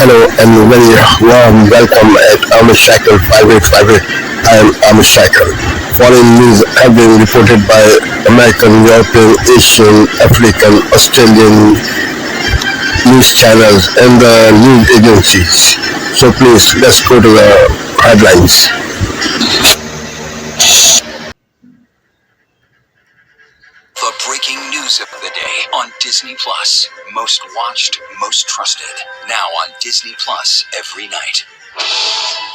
Hello and very warm welcome at Amish Cycle 5858. I am Amish Cycle. Foreign news have been reported by American, European, Asian, African, Australian news channels and the news agencies. So please let's go to the headlines. The breaking news of the day on Disney Plus. Most watched, most trusted. Now on Disney Plus every night.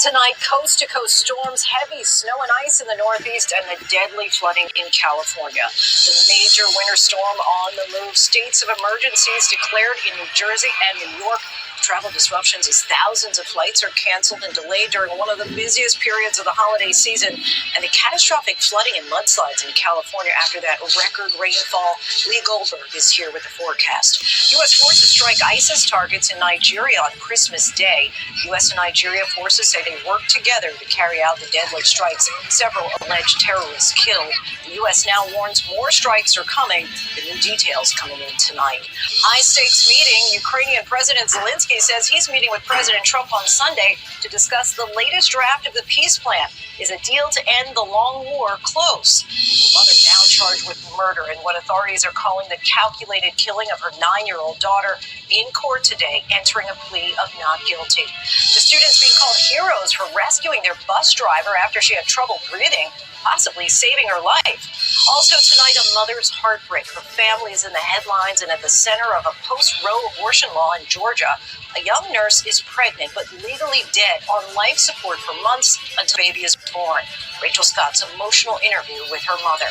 Tonight, coast-to-coast storms, heavy snow and ice in the Northeast, and the deadly flooding in California. The major winter storm on the move. States of emergencies declared in New Jersey and New York. Travel disruptions as thousands of flights are canceled and delayed during one of the busiest periods of the holiday season. And the catastrophic flooding and mudslides in California after that record rainfall. Lee Goldberg is here with the forecast. U.S. forces strike ISIS targets in Nigeria on Christmas Day. U.S. and Nigeria forces say they worked together to carry out the deadly strikes. Several alleged terrorists killed. The U.S. now warns more strikes are coming. The new details coming in tonight. High-stakes meeting. Ukrainian President Zelensky says he's meeting with President Trump on Sunday to discuss the latest draft of the peace plan. Is a deal to end the long war close? The mother now charged with murder in what authorities are calling the calculated killing of her 9-year-old daughter in court today, entering a plea of not guilty. The students being called heroes for rescuing their bus driver after she had trouble breathing, possibly saving her life. Also tonight, a mother's heartbreak. Her family is in the headlines and at the center of a post-Roe abortion law in Georgia. A young nurse is pregnant but legally dead on life support for months until baby is born. Rachel Scott's emotional interview with her mother.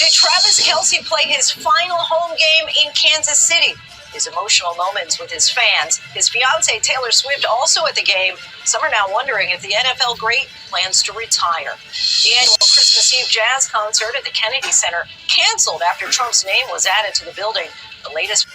Did Travis Kelce play his final home game in Kansas City? His emotional moments with his fans. His fiancée Taylor Swift also at the game. Some are now wondering if the NFL great plans to retire. The annual Christmas Eve jazz concert at the Kennedy Center canceled after Trump's name was added to the building. The latest.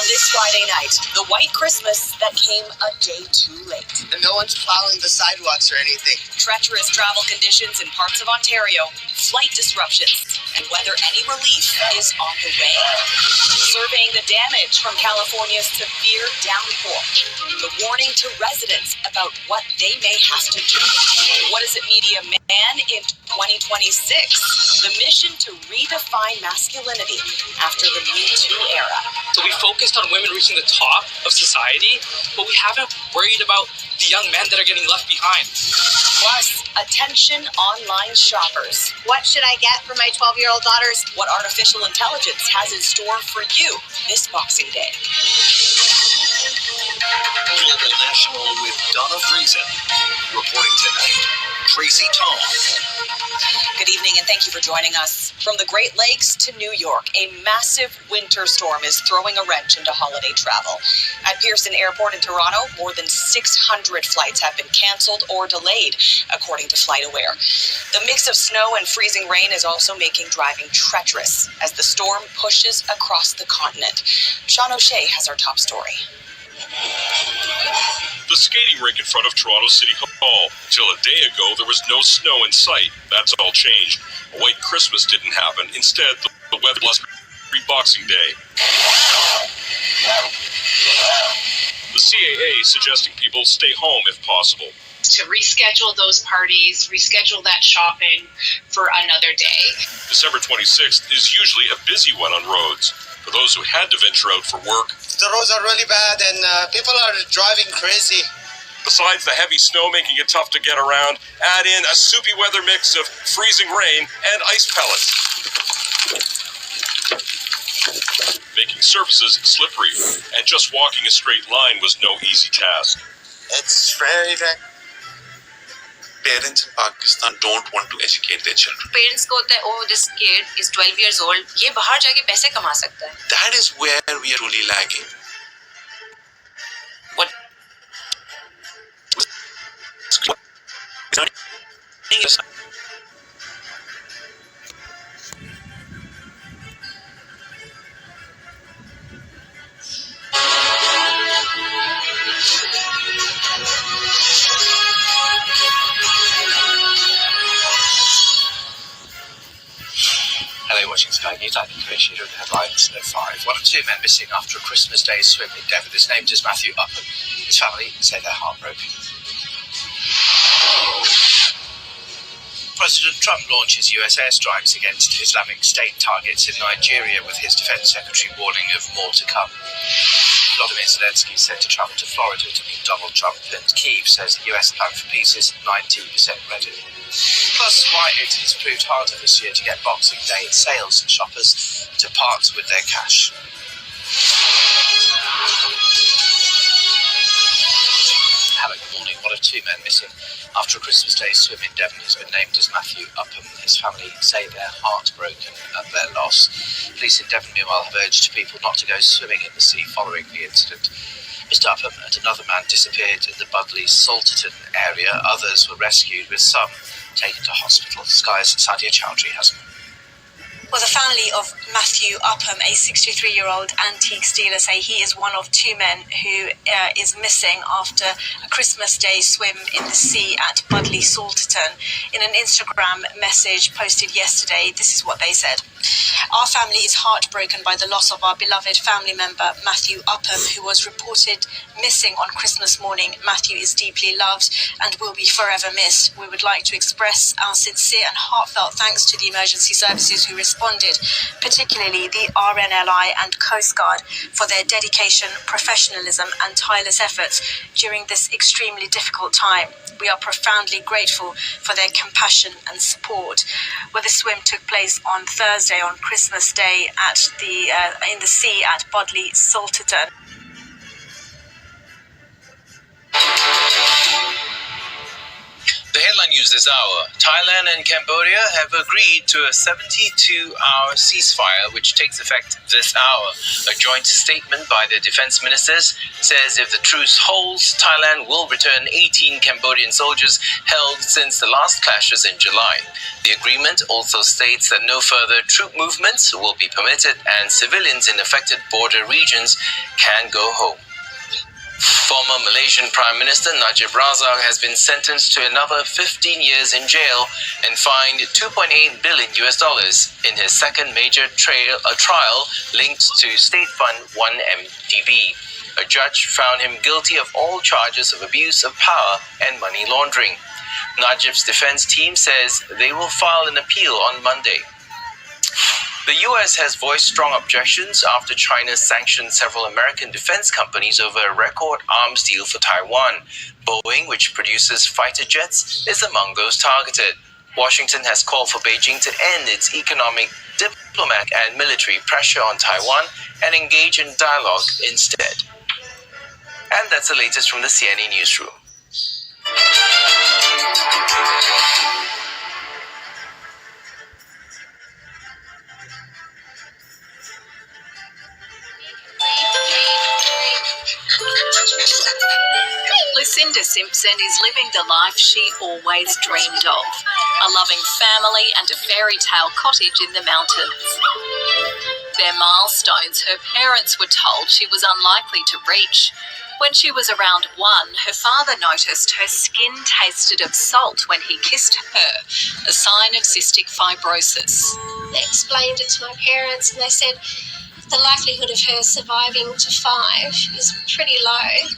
This Friday night, the white Christmas that came a day too late. And no one's plowing the sidewalks or anything. Treacherous travel conditions in parts of Ontario, flight disruptions, and whether any relief is on the way. Surveying the damage from California's severe downpour. The warning to residents about what they may have to do. What does it mean to be a man in 2026? The mission to redefine masculinity after the Me Too era. So we focused on women reaching the top of society, but we haven't worried about the young men that are getting left behind. Plus, attention online shoppers. What should I get for my 12-year-old daughters? What artificial intelligence has in store for you this Boxing Day. Global National with Donna Friesen. Reporting tonight, Tracy Tong. Good evening and thank you for joining us. From the Great Lakes to New York, a massive winter storm is throwing a wrench into holiday travel. At Pearson Airport in Toronto, more than 600 flights have been canceled or delayed, according to FlightAware. The mix of snow and freezing rain is also making driving treacherous as the storm pushes across the continent. Sean O'Shea has our top story. The skating rink in front of Toronto City Hall. Till a day ago, there was no snow in sight. That's all changed. A white Christmas didn't happen. Instead, the weather blessed Boxing Day. The CAA suggesting people stay home if possible. To reschedule those parties, reschedule that shopping for another day. December 26th is usually a busy one on roads. For those who had to venture out for work, The roads are really bad and people are driving crazy. besides the heavy snow making it tough to get around, add in a soupy weather mix of freezing rain and ice pellets, making surfaces slippery, and just walking a straight line was no easy task. It's very, very... Parents in Pakistan don't want to educate their children. Parents को होता है, oh, this kid is 12 years old. ये बाहर जाके पैसे कमा सकता है. That is where we are truly lagging. What? Hello, watching Sky News. I'm Chris. Here are the headlines at 5. One of two men missing after a Christmas Day swim in Devon is named as Matthew Upham. His family say they're heartbroken. President Trump launches US airstrikes against Islamic State targets in Nigeria, with his defense secretary warning of more to come. Volodymyr Zelensky said to travel to Florida to meet Donald Trump, and Kyiv says the US plan for peace is 90% ready. Plus, why it has proved harder this year to get Boxing Day sales and shoppers to part with their cash. Hello, good morning. One of two men missing after a Christmas Day swim in Devon has been named as Matthew Upham. His family say they're heartbroken at their loss. Police in Devon, meanwhile, have urged people not to go swimming in the sea following the incident. Mr. Upham and another man disappeared in the Budleigh-Salterton area. Others were rescued, with some taken to hospital. Sky's Sadia Chowdhury has more. Well, the family of Matthew Upham, a 63-year-old antiques dealer, say he is one of two men who is missing after a Christmas Day swim in the sea at Budleigh-Salterton. In an Instagram message posted yesterday, this is what they said. Our family is heartbroken by the loss of our beloved family member, Matthew Upham, who was reported missing on Christmas morning. Matthew is deeply loved and will be forever missed. We would like to express our sincere and heartfelt thanks to the emergency services who responded, particularly the RNLI and Coast Guard, for their dedication, professionalism and tireless efforts during this extremely difficult time. We are profoundly grateful for their compassion and support. Well, the swim took place on Thursday, on Christmas Day, at in the sea at Budleigh-Salterton. The headline news this hour: Thailand and Cambodia have agreed to a 72-hour ceasefire, which takes effect this hour. A joint statement by the defense ministers says if the truce holds, Thailand will return 18 Cambodian soldiers held since the last clashes in July. The agreement also states that no further troop movements will be permitted and civilians in affected border regions can go home. Former Malaysian Prime Minister Najib Razak has been sentenced to another 15 years in jail and fined $2.8 billion in his second major trial linked to State Fund 1MDB. A judge found him guilty of all charges of abuse of power and money laundering. Najib's defense team says they will file an appeal on Monday. The U.S. has voiced strong objections after China sanctioned several American defense companies over a record arms deal for Taiwan. Boeing, which produces fighter jets, is among those targeted. Washington has called for Beijing to end its economic, diplomatic, and military pressure on Taiwan and engage in dialogue instead. And that's the latest from the CNA newsroom. Lucinda Simpson is living the life she always dreamed of. A loving family and a fairy tale cottage in the mountains. They're milestones her parents were told she was unlikely to reach. When she was around 1, her father noticed her skin tasted of salt when he kissed her, a sign of cystic fibrosis. They explained it to my parents and they said the likelihood of her surviving to 5 is pretty low.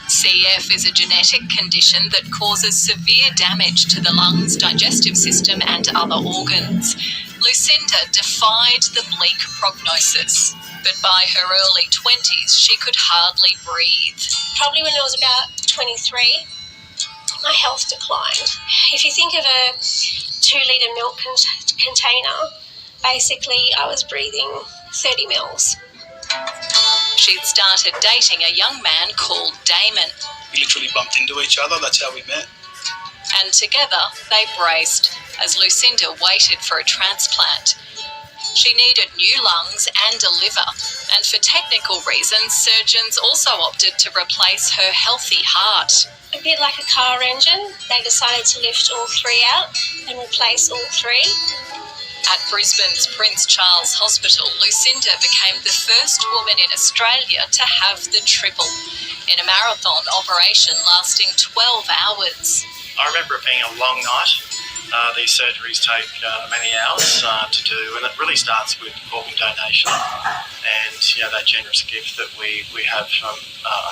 CF is a genetic condition that causes severe damage to the lungs, digestive system and other organs. Lucinda defied the bleak prognosis, but by her early 20s she could hardly breathe. Probably when I was about 23, my health declined. If you think of a 2-litre milk container, basically I was breathing 30 mils. She'd started dating a young man called Damon. We literally bumped into each other, that's how we met. And together they braced as Lucinda waited for a transplant. She needed new lungs and a liver, and for technical reasons, surgeons also opted to replace her healthy heart. A bit like a car engine, they decided to lift all 3 out and replace all 3. At Brisbane's Prince Charles Hospital, Lucinda became the first woman in Australia to have the triple, in a marathon operation lasting 12 hours. I remember it being a long night. These surgeries take many hours to do, and it really starts with organ donation and that generous gift that we have from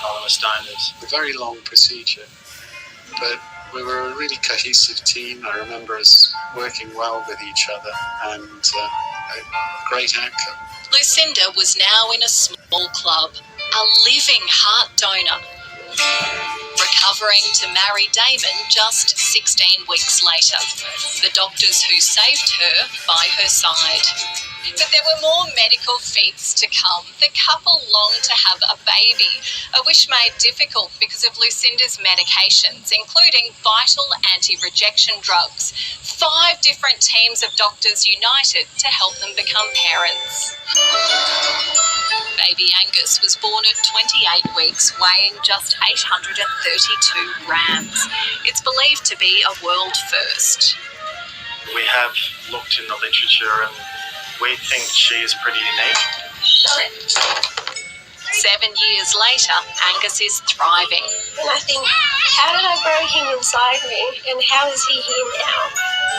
anonymous donors. A very long procedure, but we were a really cohesive team. I remember us working well with each other, and a great outcome. Lucinda was now in a small club, a living heart donor, recovering to marry Damon just 16 weeks later. The doctors who saved her by her side. But there were more medical feats to come. The couple longed to have a baby, a wish made difficult because of Lucinda's medications, including vital anti-rejection drugs. 5 different teams of doctors united to help them become parents. Baby Angus was born at 28 weeks, weighing just 832 grams. It's believed to be a world first. We have looked in the literature and we think she is pretty unique. 7 years later, Angus is thriving. And I think, how did I grow him inside me? And how is he here now?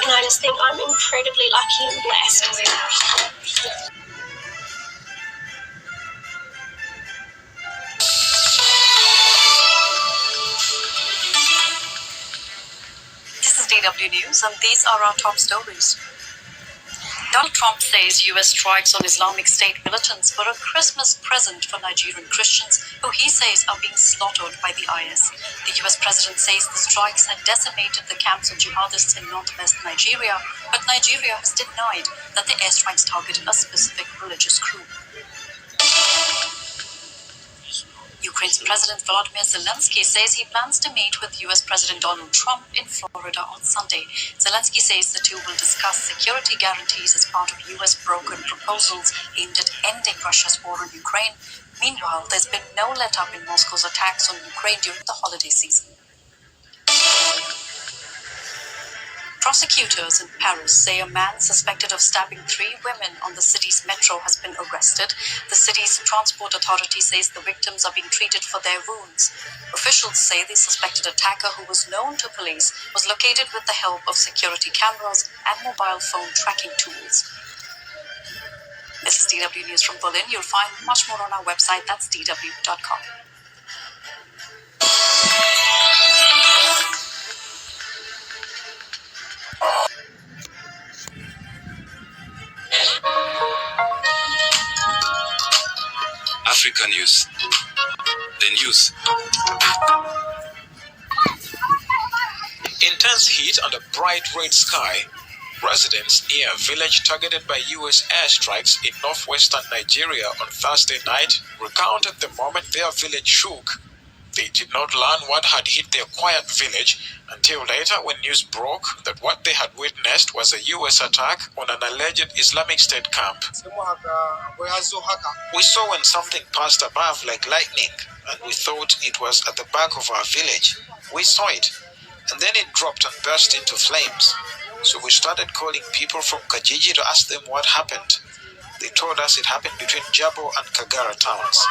And I just think I'm incredibly lucky and blessed. This is DW News, and these are our top stories. Donald Trump says U.S. strikes on Islamic State militants were a Christmas present for Nigerian Christians who he says are being slaughtered by the IS. The U.S. president says the strikes had decimated the camps of jihadists in northwest Nigeria, but Nigeria has denied that the airstrikes targeted a specific religious group. Ukraine's President Volodymyr Zelensky says he plans to meet with U.S. President Donald Trump in Florida on Sunday. Zelensky says the two will discuss security guarantees as part of U.S. brokered proposals aimed at ending Russia's war in Ukraine. Meanwhile, there's been no let-up in Moscow's attacks on Ukraine during the holiday season. Prosecutors in Paris say a man suspected of stabbing 3 women on the city's metro has been arrested. The city's transport authority says the victims are being treated for their wounds. Officials say the suspected attacker, who was known to police, was located with the help of security cameras and mobile phone tracking tools. This is DW News from Berlin. You'll find much more on our website. That's dw.com. Africa News. The news. Intense heat under bright red sky. Residents near a village targeted by U.S. airstrikes in northwestern Nigeria on Thursday night recounted the moment their village shook. They did not learn what had hit their quiet village until later, when news broke that what they had witnessed was a U.S. attack on an alleged Islamic State camp. We saw when something passed above like lightning, and we thought it was at the back of our village. We saw it, and then it dropped and burst into flames. So we started calling people from Kajiji to ask them what happened. They told us it happened between Jabo and Kagara towns.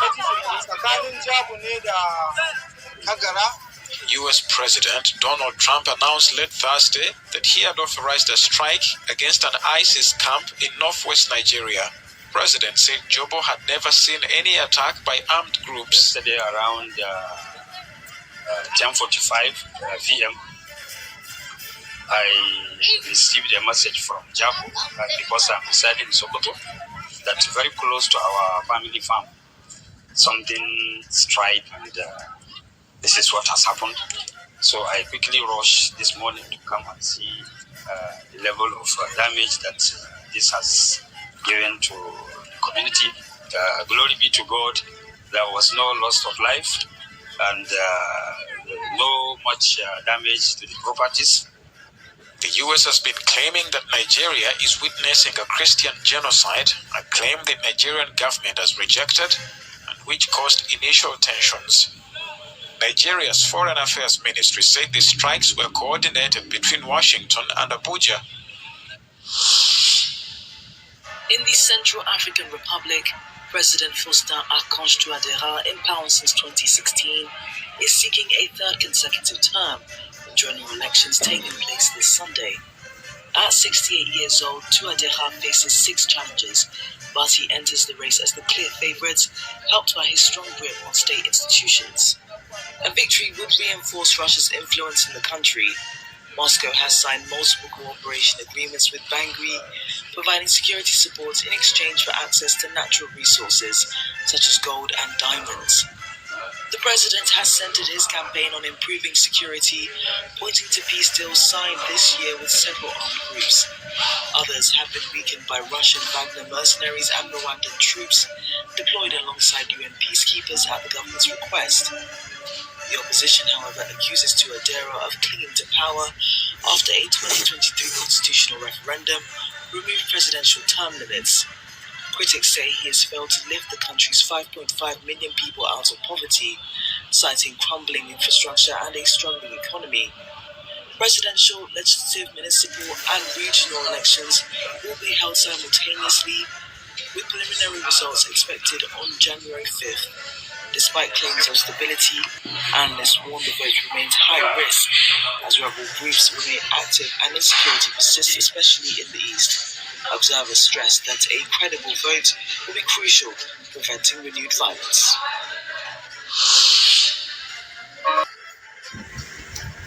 U.S. President Donald Trump announced late Thursday that he had authorized a strike against an ISIS camp in northwest Nigeria. President said Jobo had never seen any attack by armed groups. Yesterday around 10:45 p.m., I received a message from Jabo because I'm residing in Sokoto, that's very close to our family farm. Something strike, and this is what has happened. So I quickly rushed this morning to come and see the level of damage that this has given to the community. Glory be to God, there was no loss of life and no much damage to the properties. The U.S. has been claiming that Nigeria is witnessing a Christian genocide, a claim the Nigerian government has rejected and which caused initial tensions. Nigeria's Foreign Affairs Ministry said the strikes were coordinated between Washington and Abuja. In the Central African Republic, President Faustin Archange Touadéra, in power since 2016, is seeking a third consecutive term, with general elections taking place this Sunday. At 68 years old, Touadéra faces 6 challenges, but he enters the race as the clear favourite, helped by his strong grip on state institutions. A victory would reinforce Russia's influence in the country. Moscow has signed multiple cooperation agreements with Bangui, providing security support in exchange for access to natural resources such as gold and diamonds. The president has centered his campaign on improving security, pointing to peace deals signed this year with several armed groups. Others have been weakened by Russian Wagner mercenaries and Rwandan troops deployed alongside UN peacekeepers at the government's request. The opposition, however, accuses Touadéra of clinging to power after a 2023 constitutional referendum removed presidential term limits. Critics say he has failed to lift the country's 5.5 million people out of poverty, citing crumbling infrastructure and a struggling economy. Presidential, legislative, municipal and regional elections will be held simultaneously, with preliminary results expected on January 5th. Despite claims of stability, analysts warn the vote remains high risk as rebel groups remain active and insecurity persists, especially in the east. Observers stress that a credible vote will be crucial in preventing renewed violence.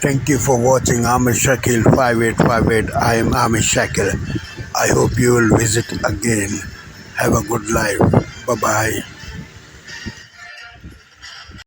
Thank you for watching Amish Shakil 5858. I am Amish Shakil. I hope you will visit again. Have a good life. Bye-bye.